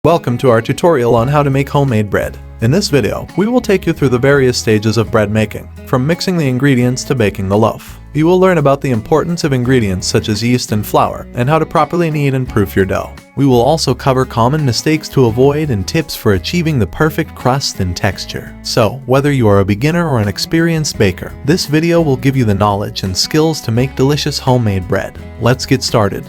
Welcome to our tutorial on how to make homemade bread. In this video, we will take you through the various stages of bread making, from mixing the ingredients to baking the loaf. You will learn about the importance of ingredients such as yeast and flour, and how to properly knead and proof your dough. We will also cover common mistakes to avoid and tips for achieving the perfect crust and texture. So, whether you are a beginner or an experienced baker, this video will give you the knowledge and skills to make delicious homemade bread. Let's get started.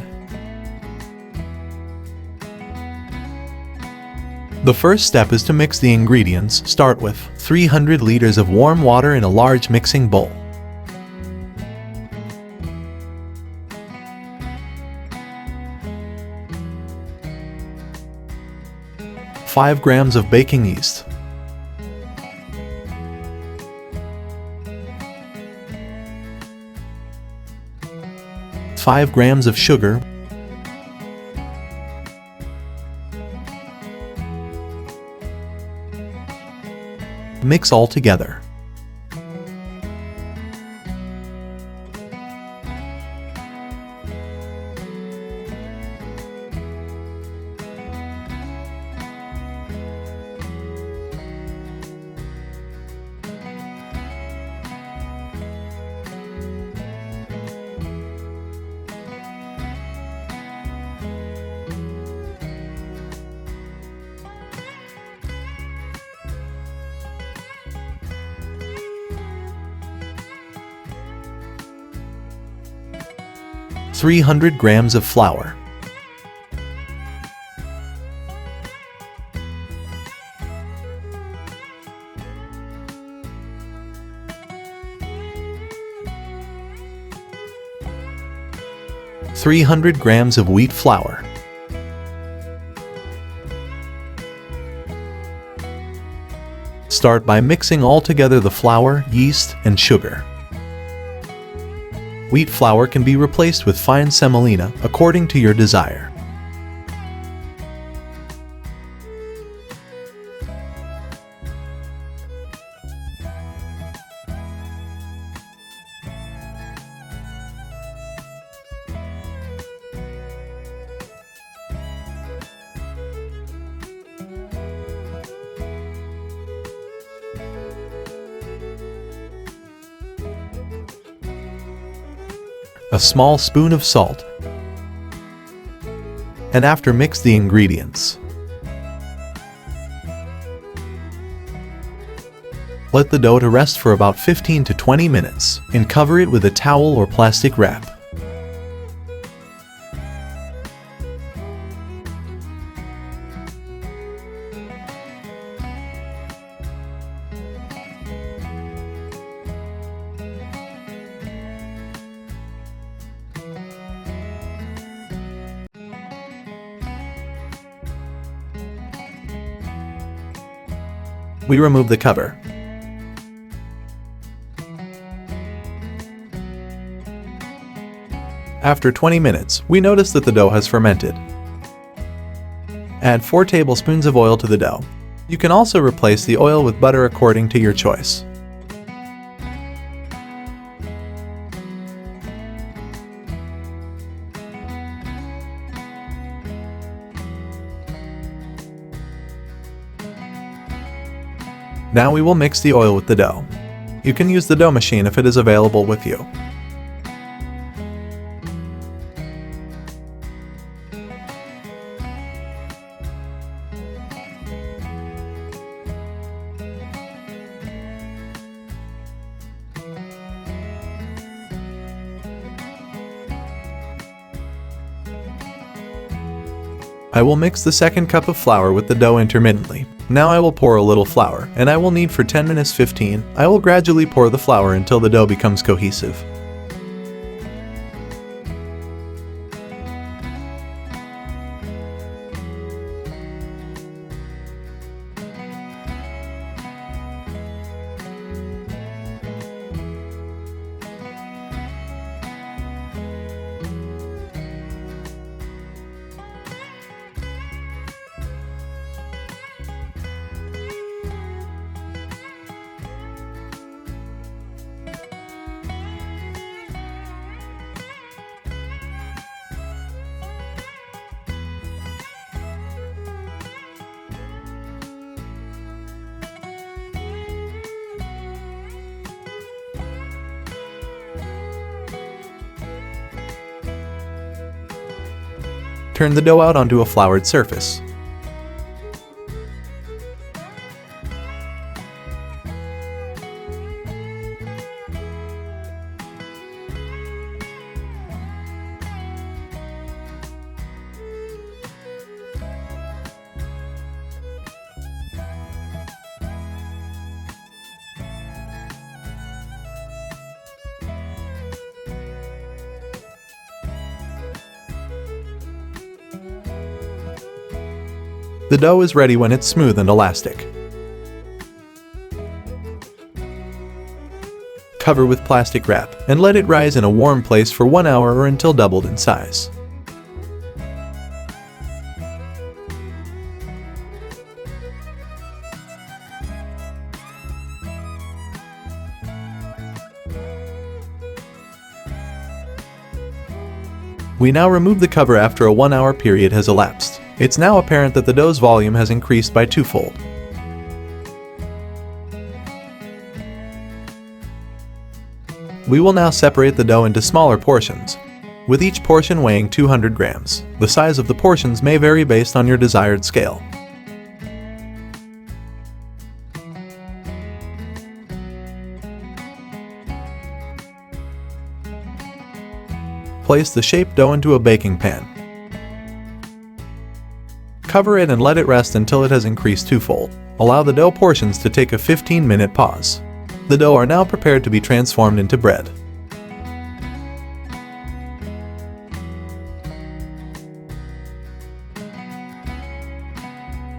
The first step is to mix the ingredients. Start with 300 liters of warm water in a large mixing bowl. Five grams of baking yeast. 5 grams of sugar. Mix all together. – 300 grams of flour. – 300 grams of wheat flour. Start by mixing all together the flour, yeast, and sugar. Wheat flour can be replaced with fine semolina according to your desire. A small spoon of salt, and after mix the ingredients. Let the dough to rest for about 15 to 20 minutes and cover it with a towel or plastic wrap. We remove the cover. After 20 minutes, we notice that the dough has fermented. Add 4 tablespoons of oil to the dough. You can also replace the oil with butter according to your choice. Now we will mix the oil with the dough. You can use the dough machine if it is available with you. I will mix the second cup of flour with the dough intermittently. Now I will pour a little flour, and I will knead for 10 minutes 15. I will gradually pour the flour until the dough becomes cohesive. Turn the dough out onto a floured surface. The dough is ready when it's smooth and elastic. Cover with plastic wrap and let it rise in a warm place for 1 hour or until doubled in size. We now remove the cover after a 1 hour period has elapsed. It's now apparent that the dough's volume has increased by twofold. We will now separate the dough into smaller portions, with each portion weighing 200 grams. The size of the portions may vary based on your desired scale. Place the shaped dough into a baking pan. Cover it and let it rest until it has increased twofold. Allow the dough portions to take a 15-minute pause. The dough are now prepared to be transformed into bread.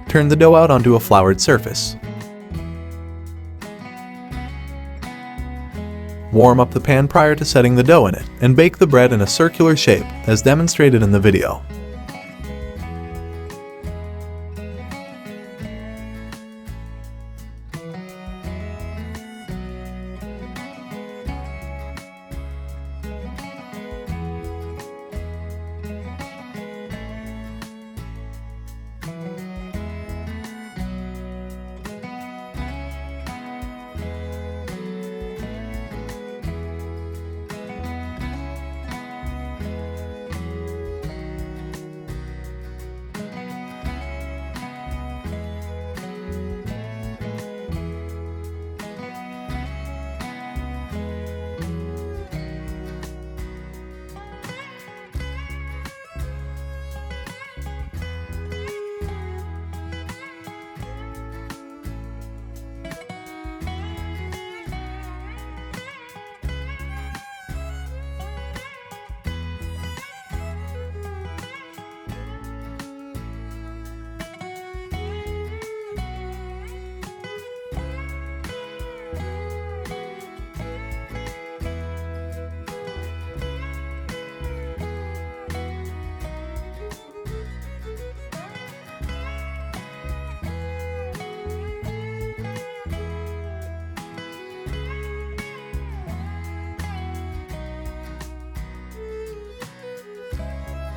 Turn the dough out onto a floured surface. Warm up the pan prior to setting the dough in it, and bake the bread in a circular shape, as demonstrated in the video.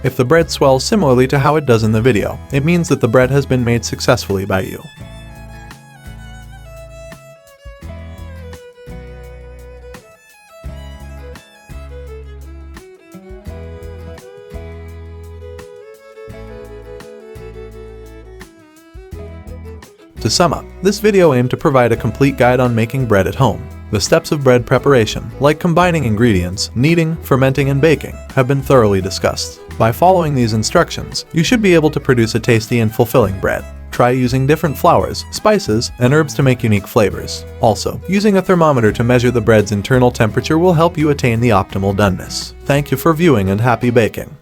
If the bread swells similarly to how it does in the video, it means that the bread has been made successfully by you. To sum up, this video aimed to provide a complete guide on making bread at home. The steps of bread preparation, like combining ingredients, kneading, fermenting, and baking, have been thoroughly discussed. By following these instructions, you should be able to produce a tasty and fulfilling bread. Try using different flours, spices, and herbs to make unique flavors. Also, using a thermometer to measure the bread's internal temperature will help you attain the optimal doneness. Thank you for viewing and happy baking!